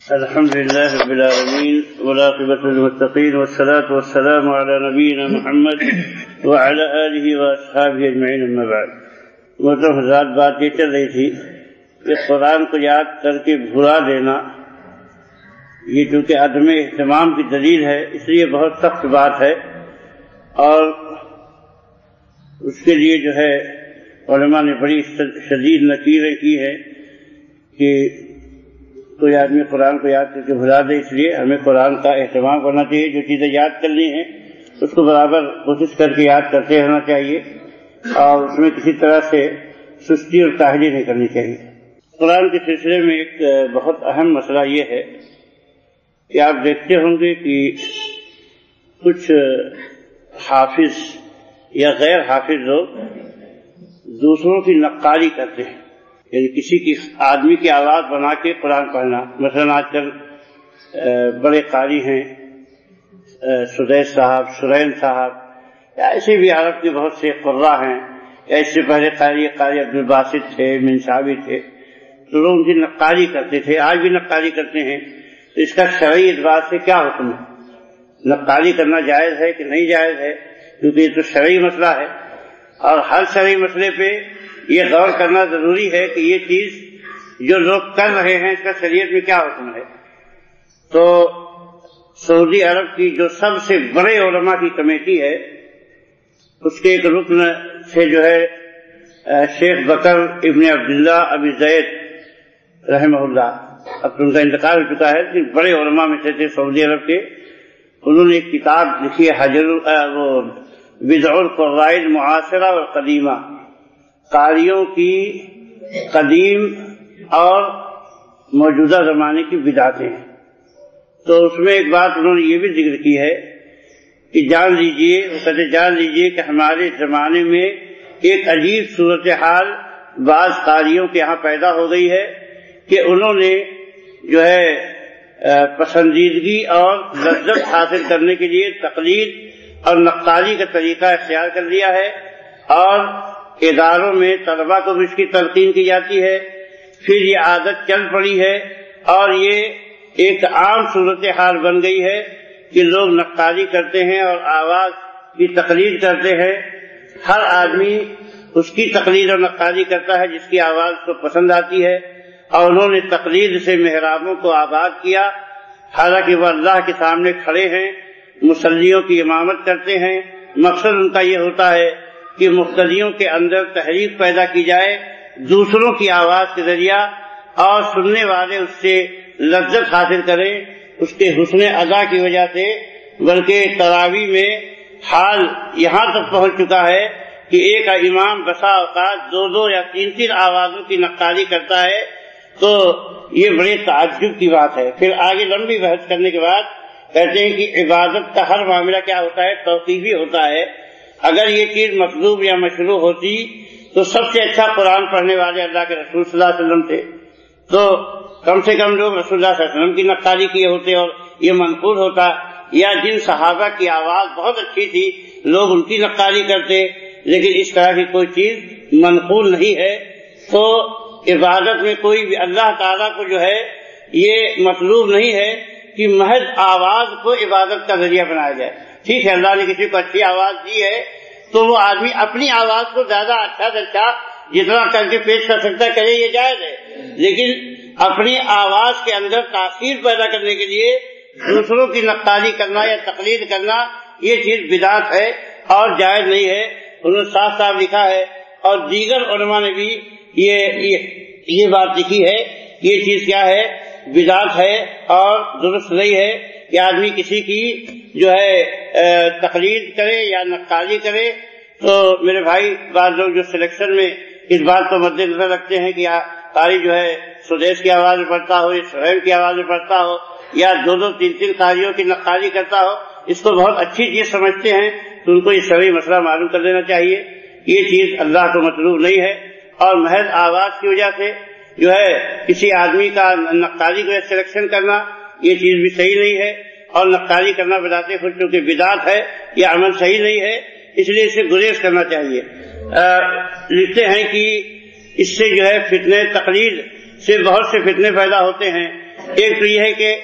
الحمد لله رب العالمين والعاقبة للمتقين والصلاة والسلام على نبينا محمد وعلى آله وأصحابه أجمعين أما بعد۔ محترم حضرات، بات یہ چل رہی تھی کہ قرآن کو یاد کر کے بھلا دینا یہ چونکہ عدم اہتمام کی دلیل ہے، اس لیے بہت سخت بات ہے، اور اس کے لیے جو ہے علماء نے بڑی شدید نکیریں کی ہیں کہ کوئی آدمی قرآن کو یاد کر کے بھلا دے۔ اس لیے ہمیں قرآن کا اہتمام کرنا چاہیے، جو چیزیں یاد کرنی ہیں اس کو برابر کوشش کر کے یاد کرتے رہنا چاہیے، اور اس میں کسی طرح سے سستی اور کاہلی نہیں کرنی چاہیے۔ قرآن کے سلسلے میں ایک بہت اہم مسئلہ یہ ہے کہ آپ دیکھتے ہوں گے کہ کچھ حافظ یا غیر حافظ لوگ دوسروں کی نقالی کرتے ہیں، یعنی کسی کی آدمی کی آواز بنا کے قرآن پڑھنا۔ مثلا آج کل بڑے قاری ہیں، سدیس صاحب، شرین صاحب، یا ایسے بھی عرب کے بہت سے قراء ہیں، یا اس سے پہلے قاری عبد الباسط تھے، منشاوی تھے، تو لوگ ان کی نقالی کرتے تھے، آج بھی نقالی کرتے ہیں۔ تو اس کا شرعی اعتبار سے کیا حکم ہے؟ نقالی کرنا جائز ہے کہ نہیں جائز ہے؟ کیونکہ یہ تو شرعی مسئلہ ہے، اور ہر شرعی مسئلے پہ یہ غور کرنا ضروری ہے کہ یہ چیز جو لوگ کر رہے ہیں اس کا شریعت میں کیا حکم ہے۔ تو سعودی عرب کی جو سب سے بڑے علماء کی کمیٹی ہے، اس کے ایک رکن سے جو ہے شیخ بکر ابن عبداللہ ابی زید رحمہ اللہ، اب ان کا انتقال ہو چکا ہے، لیکن بڑے علماء میں سے تھے سعودی عرب کے۔ انہوں نے ایک کتاب لکھی ہے بدع القراء المعاصرہ والقدیمہ، قاریوں کی قدیم اور موجودہ زمانے کی بدعتیں۔ تو اس میں ایک بات انہوں نے یہ بھی ذکر کی ہے کہ جان لیجئے کہ ہمارے زمانے میں ایک عجیب صورتحال بعض قاریوں کے یہاں پیدا ہو گئی ہے کہ انہوں نے جو ہے پسندیدگی اور لذت حاصل کرنے کے لیے تقلید اور نقالی کا طریقہ اختیار کر لیا ہے، اور اداروں میں طلباء کو بھی اس کی تلقین کی جاتی ہے، پھر یہ عادت چل پڑی ہے، اور یہ ایک عام صورتحال بن گئی ہے کہ لوگ نقالی کرتے ہیں اور آواز کی تقلید کرتے ہیں۔ ہر آدمی اس کی تقلید اور نقالی کرتا ہے جس کی آواز کو پسند آتی ہے، اور انہوں نے تقلید سے محرابوں کو آباد کیا، حالانکہ وہ اللہ کے سامنے کھڑے ہیں، مصلیوں کی امامت کرتے ہیں۔ مقصد ان کا یہ ہوتا ہے کہ مقتدیوں کے اندر تحریک پیدا کی جائے دوسروں کی آواز کے ذریعہ، اور سننے والے اس سے لذت حاصل کریں اس کے حسن ادا کی وجہ سے۔ بلکہ تراویح میں حال یہاں تک پہنچ چکا ہے کہ ایک امام بسا اوقات دو یا تین آوازوں کی نقالی کرتا ہے، تو یہ بڑے تعجب کی بات ہے۔ پھر آگے لمبی بحث کرنے کے بعد کہتے ہیں کہ عبادت کا ہر معاملہ کیا ہوتا ہے؟ توقیفی ہوتا ہے۔ اگر یہ چیز مطلوب یا مشروع ہوتی تو سب سے اچھا قرآن پڑھنے والے اللہ کے رسول صلی اللہ علیہ وسلم تھے، تو کم سے کم لوگ رسول اللہ صلی اللہ علیہ وسلم کی نقالی کیے ہوتے اور یہ منقول ہوتا، یا جن صحابہ کی آواز بہت اچھی تھی لوگ ان کی نقالی کرتے، لیکن اس طرح کی کوئی چیز منقول نہیں ہے۔ تو عبادت میں کوئی بھی اللہ تعالیٰ کو جو ہے یہ مطلوب نہیں ہے کہ محض آواز کو عبادت کا ذریعہ بنایا جائے۔ ٹھیک ہے، اللہ نے کسی کو اچھی آواز دی ہے تو وہ آدمی اپنی آواز کو زیادہ اچھا سے اچھا جتنا کر کے پیش کر سکتا ہے کرے، یہ جائز ہے، لیکن اپنی آواز کے اندر تاثیر پیدا کرنے کے لیے دوسروں کی نقالی کرنا یا تقلید کرنا یہ چیز بدعت ہے اور جائز نہیں ہے۔ انہوں نے صاف صاف لکھا ہے، اور دیگر علماء نے بھی یہ بات لکھی ہے کہ یہ چیز کیا ہے؟ بدعت ہے، اور درست نہیں ہے کہ آدمی کسی کی جو ہے تقلید کرے یا نقالی کرے۔ تو میرے بھائی بعض لوگ جو سلیکشن میں اس بات کو مد نظر رکھتے ہیں کہ قاری جو ہے سدیس کی آواز میں پڑھتا ہو یا شعیب کی آواز میں پڑھتا ہو یا دو تین قاریوں کی نقالی کرتا ہو، اس کو بہت اچھی چیز سمجھتے ہیں، تو ان کو یہ شرعی مسئلہ معلوم کر دینا چاہیے۔ یہ چیز اللہ کو مطلوب نہیں ہے، اور محض آواز کی وجہ سے جو ہے کسی آدمی کا نقالی کو سلیکشن کرنا یہ چیز بھی صحیح نہیں ہے، اور نقالی کرنا بتاتے خود چونکہ بدعت ہے، یہ عمل صحیح نہیں ہے، اس لیے اسے گریز کرنا چاہیے۔ لکھتے ہیں کہ اس سے جو ہے فتنے تقلید سے بہت سے فتنے پیدا ہوتے ہیں، ایک تو یہ ہے کہ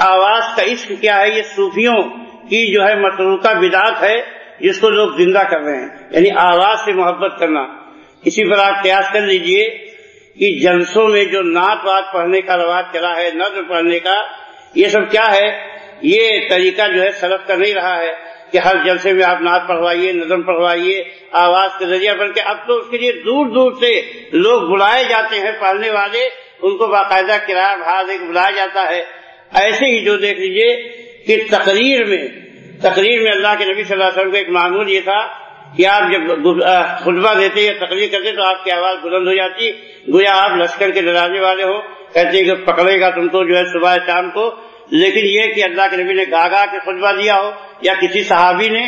آواز کا عشق کیا ہے، یہ صوفیوں کی جو ہے متروکہ بدعت ہے جس کو لوگ زندہ کر رہے ہیں، یعنی آواز سے محبت کرنا۔ اسی پر آپ قیاس کر لیجئے کہ جلسوں میں جو نعت وات پڑھنے کا رواج چلا ہے، نظم پڑھنے کا، یہ سب کیا ہے؟ یہ طریقہ جو ہے سلف کا نہیں رہا ہے کہ ہر جلسے میں آپ نعت پڑھوائیے، نظم پڑھوائیے آواز کے ذریعہ، بلکہ اب تو اس کے لیے دور دور سے لوگ بلائے جاتے ہیں، پڑھنے والے ان کو باقاعدہ کرایہ بھاڑ دے کے بلایا جاتا ہے۔ ایسے ہی جو دیکھ لیجئے کہ تقریر میں اللہ کے نبی صلی اللہ علیہ وسلم کا ایک معمول یہ تھا کہ آپ جب خطبہ دیتے یا تقریر کرتے تو آپ کی آواز بلند ہو جاتی، گویا آپ لشکر کے ڈرانے والے ہو، کہتے کہ پکڑے گا تم کو جو ہے صبح شام کو۔ لیکن یہ کہ اللہ کے نبی نے گا گا کے خطبہ دیا ہو یا کسی صحابی نے،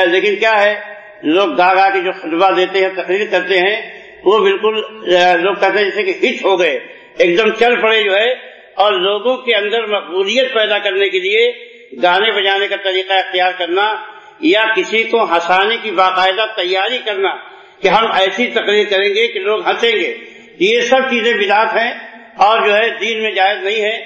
لیکن کیا ہے، لوگ گا گا کے جو خطبہ دیتے ہیں، تقریر کرتے ہیں، وہ بالکل لوگ کہتے ہیں جیسے کہ ہٹ ہو گئے، ایک دم چل پڑے جو ہے، اور لوگوں کے اندر مقبولیت پیدا کرنے کے لیے گانے بجانے کا طریقہ اختیار کرنا یا کسی کو ہنسانے کی باقاعدہ تیاری کرنا کہ ہم ایسی تقریر کریں گے کہ لوگ ہنسیں گے، یہ سب چیزیں بدعت ہیں اور جو ہے دین میں جائز نہیں ہے۔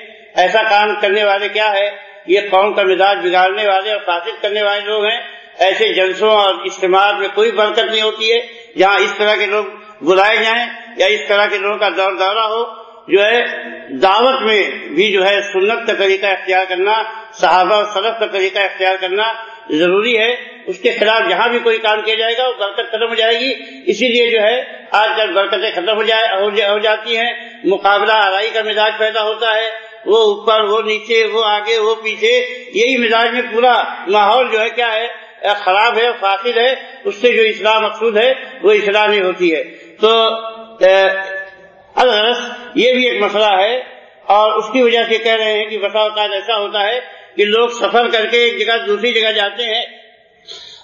ایسا کام کرنے والے کیا ہے، یہ قوم کا مزاج بگاڑنے والے اور فاسد کرنے والے لوگ ہیں۔ ایسے جلسوں اور اجتماعات میں کوئی برکت نہیں ہوتی ہے جہاں اس طرح کے لوگ بلائے جائیں یا اس طرح کے لوگوں کا دورہ ہو۔ جو ہے دعوت میں بھی جو ہے سنت کا طریقہ اختیار کرنا، صحابہ اور سلف کا طریقہ اختیار کرنا ضروری ہے۔ اس کے خلاف جہاں بھی کوئی کام کیا جائے گا وہ برکت ختم ہو جائے گی۔ اسی لیے جو ہے آج کل برکتیں ختم ہو جاتی ہیں، مقابلہ آرائی کا مزاج پیدا ہوتا ہے، وہ اوپر وہ نیچے، وہ آگے وہ پیچھے، یہی مزاج میں پورا ماحول جو ہے کیا ہے، خراب ہے، فاسد ہے۔ اس سے جو اصلاح مقصود ہے وہ اصلاح نہیں ہوتی ہے۔ تو یہ بھی ایک مسئلہ ہے، اور اس کی وجہ سے کہہ رہے ہیں کہ بسا اوقات ایسا ہوتا ہے کہ لوگ سفر کر کے ایک جگہ دوسری جگہ جاتے ہیں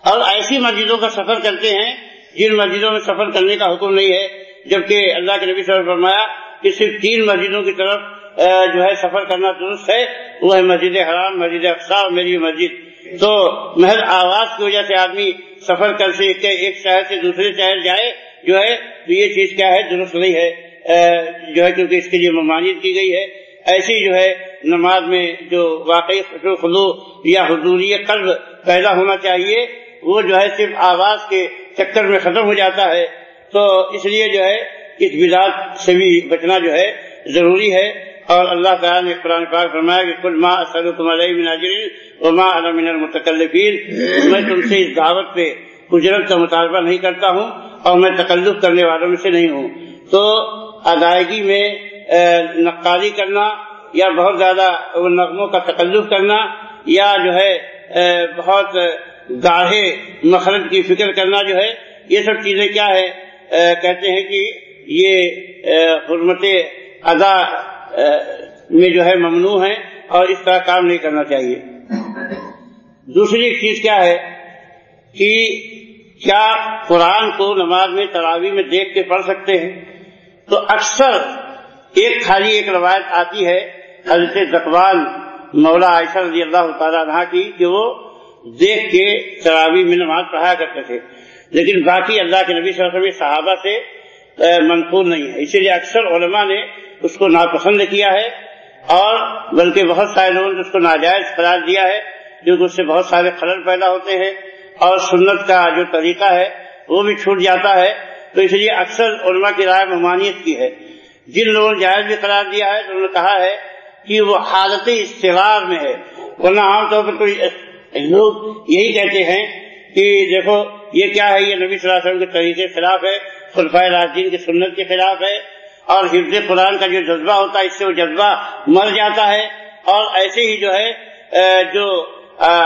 اور ایسی مسجدوں کا سفر کرتے ہیں جن مسجدوں میں سفر کرنے کا حکم نہیں ہے، جبکہ اللہ کے نبی صلی اللہ علیہ وسلم نے فرمایا کہ صرف 3 مسجدوں کی طرف جو ہے سفر کرنا درست ہے، وہ ہے مسجد حرام، مسجد اقصی اور میری مسجد۔ تو محض آواز کی وجہ سے آدمی سفر کر سے ایک شہر سے دوسرے شہر جائے جو ہے تو یہ چیز کیا ہے، درست نہیں ہے جو ہے، کیونکہ اس کے لیے ممانعت کی گئی ہے۔ ایسی جو ہے نماز میں جو واقعی خشوع و خضوع یا حضوری قلب پیدا ہونا چاہیے وہ جو ہے صرف آواز کے چکر میں ختم ہو جاتا ہے۔ تو اس لیے جو ہے اس بدعت سے بھی بچنا جو ہے ضروری ہے۔ اور اللہ تعالیٰ نے قرآن پاک فرمایا کہ قل ما اسألکم علیہ من اجر وما انا من المتکلفین، میں تم سے اس دعوت پہ اجرت کا مطالبہ نہیں کرتا ہوں اور میں تکلف کرنے والوں میں سے نہیں ہوں۔ تو ادائیگی میں نقالی کرنا یا بہت زیادہ نغموں کا تکلف کرنا یا جو ہے بہت گاڑھے مخرج کی فکر کرنا جو ہے، یہ سب چیزیں کیا ہے، کہتے ہیں کہ یہ حرمت ادا میں جو ہے ممنوع ہیں اور اس طرح کام نہیں کرنا چاہیے۔ دوسری ایک چیز کیا ہے کہ کیا قرآن کو نماز میں تراویح میں دیکھ کے پڑھ سکتے ہیں؟ تو اکثر ایک روایت آتی ہے حضرت ذکوان مولا عائشہ رضی اللہ تعالیٰ عنہ کی کہ وہ دیکھ کے تراویح میں نماز پڑھایا کرتے تھے، لیکن باقی اللہ کے نبی صلی اللہ علیہ وسلم صحابہ سے منقول نہیں ہے، اسی لیے اکثر علماء نے اس کو ناپسند کیا ہے اور بلکہ بہت سارے لوگوں نے اس کو ناجائز قرار دیا ہے، کیونکہ اس سے بہت سارے خلل پیدا ہوتے ہیں اور سنت کا جو طریقہ ہے وہ بھی چھوٹ جاتا ہے۔ تو اس لیے اکثر علماء کی رائے ممانعت کی ہے۔ جن لوگوں نے جائز بھی قرار دیا ہے انہوں نے کہا ہے کہ وہ حالت استقرار میں ہے، ورنہ عام طور پر کوئی لوگ یہی کہتے ہیں کہ دیکھو یہ کیا ہے، یہ نبی صلی اللہ علیہ وسلم کے طریقے کے خلاف ہے، خلفائے راشدین کی سنت کے خلاف ہے، اور حفظ قرآن کا جو جذبہ ہوتا ہے اس سے وہ جذبہ مر جاتا ہے۔ اور ایسے ہی جو ہے جو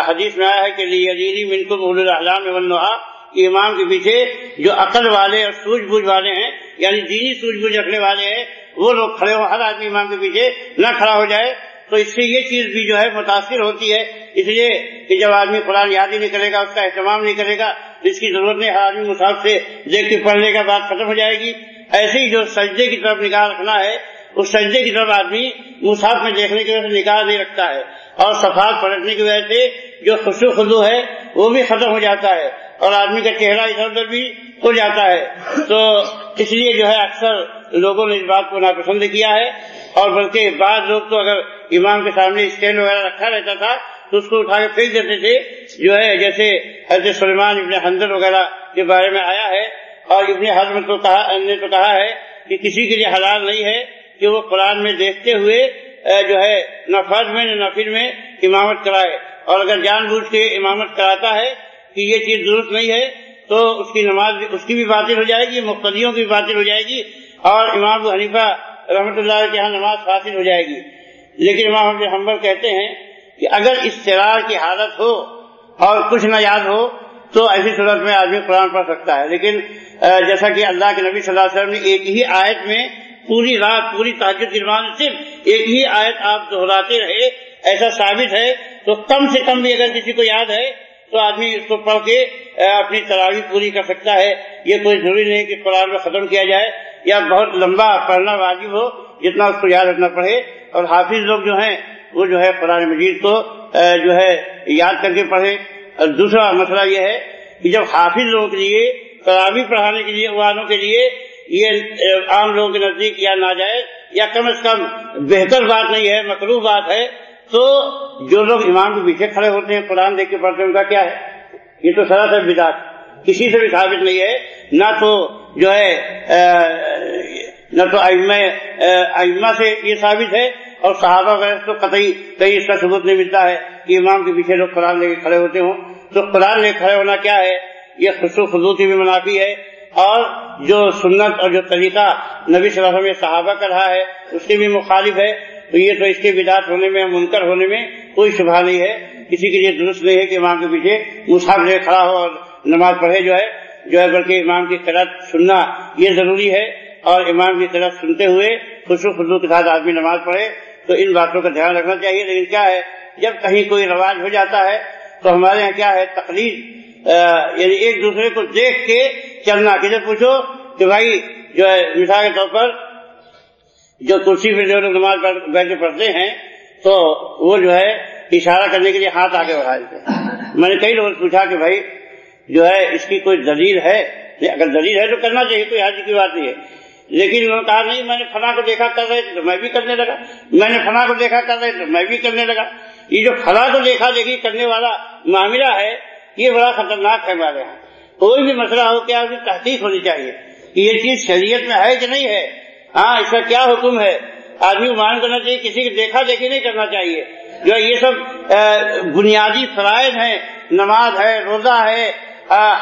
حدیث میں آیا ہے کہ لیذین منکم اولو الاحلام والنہی، امام کے پیچھے جو عقل والے اور سوجھ بوجھ والے ہیں، یعنی دینی سوجھ بوجھ رکھنے والے ہیں، وہ لوگ کھڑے ہو، ہر آدمی امام کے پیچھے نہ کھڑا ہو جائے۔ تو اس سے یہ چیز بھی جو ہے متاثر ہوتی ہے، اس لیے کہ جب آدمی قرآن یاد ہی نہیں کرے گا، اس کا اہتمام نہیں کرے گا، اس کی ضرورت نہیں، ہر آدمی مصحف سے دیکھ کے پڑھنے کا بات ختم ہو جائے گی۔ ایسے ہی جو سجدے کی طرف نگاہ رکھنا ہے، اس سجدے کی طرف آدمی مصحف میں دیکھنے کی وجہ سے نگاہ نہیں رکھتا ہے، اور صفحات پلٹنے کی وجہ سے جو خشوع خضوع ہے وہ بھی ختم ہو جاتا ہے اور آدمی کا چہرہ ادھر ادھر بھی ہو جاتا ہے۔ تو اس لیے جو ہے اکثر لوگوں نے اس بات کو ناپسند کیا ہے اور بلکہ بعض لوگ تو اگر امام کے سامنے اسٹینڈ وغیرہ رکھا رہتا تھا تو اس کو اٹھا کے پھینک دیتے تھے، جو ہے جیسے حضرت سلیمان ابن حنظل وغیرہ کے بارے میں آیا ہے۔ اور ابن حزم نے تو کہا ہے کہ کسی کے لیے حلال نہیں ہے کہ وہ قرآن میں دیکھتے ہوئے جو ہے نہ فرض میں نہ نفل میں امامت کرائے، اور اگر جان بوجھ کے امامت کراتا ہے کہ یہ چیز درست نہیں ہے تو اس کی نماز اس کی بھی باطل ہو جائے گی، مقتدیوں کی بھی باطل ہو جائے گی، اور امام ابو حنیفہ رحمۃ اللہ علیہ کے یہاں نماز فاسد ہو جائے گی۔ لیکن امام احمد بن حنبل کہتے ہیں کہ اگر اضطرار کی حالت ہو اور کچھ نہ یاد ہو تو ایسی صورت میں آدمی قرآن پڑھ سکتا ہے، لیکن جیسا کہ اللہ کے نبی صلی اللہ علیہ وسلم نے ایک ہی آیت میں پوری رات پوری تہجد کی نماز میں صرف ایک ہی آیت آپ دہراتے رہے، ایسا ثابت ہے، تو کم سے کم بھی اگر کسی کو یاد ہے تو آدمی اس کو پڑھ کے اپنی تراویح پوری کر سکتا ہے۔ یہ کوئی ضروری نہیں کہ قرآن کو ختم کیا جائے یا بہت لمبا پڑھنا واجب ہو، جتنا اس کو یاد رکھنا پڑے۔ اور حافظ لوگ جو ہیں وہ جو ہے قرآن مجید کو جو ہے یاد کر کے پڑھے۔ اور دوسرا مسئلہ یہ ہے کہ جب حافظ لوگوں کے لیے تراویح پڑھانے کے لیے والوں کے لیے یہ عام لوگوں کے نزدیک یا ناجائز یا کم از کم بہتر بات نہیں ہے، مکروہ بات ہے، تو جو لوگ امام کے پیچھے کھڑے ہوتے ہیں قرآن دیکھ کے پڑھتے ہیں ان کا کیا ہے؟ یہ تو سراسر بدعت، کسی سے بھی ثابت نہیں ہے، نہ تو جو ہے نہ تو ائمہ سے یہ ثابت ہے، اور صحابہ وغیرہ تو قطعی کہیں اس کا ثبوت نہیں ملتا ہے کہ امام کے پیچھے لوگ قرآن لے کے کھڑے ہوتے ہوں۔ تو قرآن لے کے کھڑے ہونا کیا ہے؟ یہ خشوع و خضوع کی بھی منافی ہے، اور جو سنت اور جو طریقہ نبی صلی اللہ علیہ وسلم صحابہ کا رہا ہے اس کے بھی مخالف ہے۔ تو یہ تو اس کے بدعت ہونے میں منکر ہونے میں کوئی شبہ نہیں ہے، کسی کے لیے درست نہیں ہے کہ امام کے پیچھے مصحف لے کھڑا ہو اور نماز پڑھے، جو ہے بلکہ امام کی قرات سننا یہ ضروری ہے، اور امام کی قرات سنتے ہوئے خشوع و خضوع کے ساتھ آدمی نماز پڑھے۔ تو ان باتوں کا دھیان رکھنا چاہیے۔ لیکن کیا ہے، جب کہیں کوئی رواج ہو جاتا ہے تو ہمارے یہاں کیا ہے، تقلید، یعنی ایک دوسرے کو دیکھ کے چلنا۔ کسی پوچھو کہ بھائی جو ہے مثال کے طور پر جو کرسی پہ جو لوگ نماز بیٹھ کے پڑھتے ہیں تو وہ جو ہے اشارہ کرنے کے لیے ہاتھ آگے بڑھا دیتے ہیں۔ میں نے کئی لوگوں سے پوچھا کہ بھائی جو ہے اس کی کوئی دلیل ہے؟ اگر دلیل ہے تو کرنا چاہیے، کوئی حرج کی بات نہیں ہے۔ لیکن انہوں نے کہا نہیں، میں نے فلاں کو دیکھا کر رہے تو میں بھی کرنے لگا، میں نے فلاں کو دیکھا کر رہے تو میں بھی کرنے لگا۔ یہ جو فلاں کو دیکھا دیکھی کرنے والا معاملہ ہے یہ بڑا خطرناک ہے ہمارے یہاں۔ کوئی بھی مسئلہ ہو کیا اس کی تحقیق ہونی چاہیے کہ یہ چیز شریعت میں ہے کہ نہیں ہے، ہاں اس کا کیا حکم ہے، آدمی کو معلوم کرنا چاہیے، کسی کی دیکھا دیکھی نہیں کرنا چاہیے۔ جو ہے یہ سب بنیادی فرائض ہیں، نماز ہے، روزہ ہے،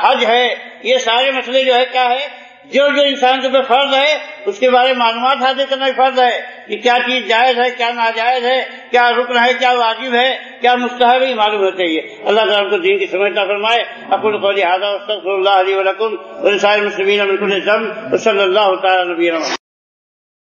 حج ہے، یہ سارے مسئلے جو ہے کیا ہے، جو انسان کے اوپر فرض ہے اس کے بارے میں معلومات حاصل کرنا فرض ہے کہ کیا چیز جائز ہے، کیا ناجائز ہے، کیا رکن ہے، کیا واجب ہے، کیا مستحب ہے، معلوم ہونا چاہیے۔ اللہ تعالیٰ کو دین کی سمجھ عطا فرمائے۔ اقول قولی ھذا واستغفر اللہ لی ولکم ولسائر المسلمین من کل ذنب وصلی اللہ تعالی علی نبینا محمد۔